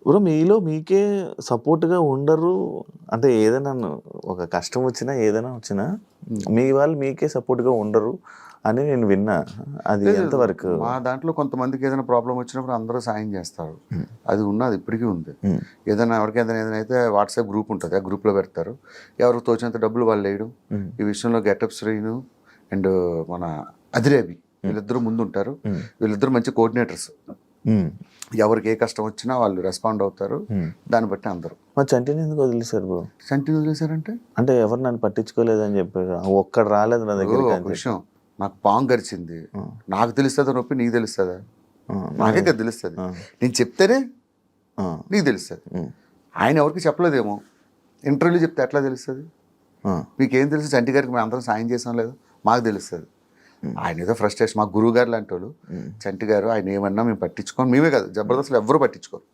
Bro మీలో మీకే సపోర్ట్‌గా ఉండరు. అంటే ఏదైనా ఒక కష్టం వచ్చినా, ఏదైనా వచ్చినా మీ వాళ్ళు మీకే సపోర్ట్‌గా ఉండరు అని నేను విన్నా. అది లేదు ఎంతవరకు? మా దాంట్లో కొంతమందికి ఏదైనా ప్రాబ్లం వచ్చినప్పుడు అందరూ సాయం చేస్తారు. అది ఉన్నది ఇప్పటికీ ఉంది. ఏదైనా ఎవరికైనా అయితే వాట్సాప్ గ్రూప్ ఉంటుంది. ఆ గ్రూప్లో పెడతారు. ఎవరికి తోచినంత డబ్బులు వాళ్ళు వేయడం. ఈ విషయంలో గెటప్ శ్రీను అండ్ మన అదిరేబి వీళ్ళిద్దరూ ముందుంటారు. వీళ్ళిద్దరూ మంచి కోఆర్డినేటర్స్. ఎవరికి ఏ కష్టం వచ్చినా వాళ్ళు రెస్పాండ్ అవుతారు. దాన్ని బట్టి అందరూ. మరి చంటిని ఎందుకు వదిలేశారు బ్రో? చంటిని వదిలేశారంటే అంటే ఎవరు నన్ను పట్టించుకోలేదని చెప్పారు. ఒక్కడు రాలేదు నా దగ్గరికి ఒక విషయం, నాకు పాము గరిచింది, నాకు తెలుస్తుందా నొప్పి, నీకు తెలుస్తుందా? నాకే కదా తెలుస్తుంది. నేను చెప్తేనే నీకు తెలుస్తుంది. ఆయన ఎవరికి చెప్పలేదేమో, ఇంటర్వ్యూలో చెప్తే ఎట్లా తెలుస్తుంది? మీకేం తెలుసు? చంటి గారికి మేము అందరం సాయం చేసాం లేదు, మాకు తెలుస్తుంది. ఆయన ఏదో ఫ్రస్ట్రేషన్, మా గురువు గారు లాంటి వాళ్ళు. చంటి గారు ఆయన ఏమన్నా మేము పట్టించుకోం, మేమే కాదు జబర్దస్త్లో ఎవ్వరూ పట్టించుకోరు.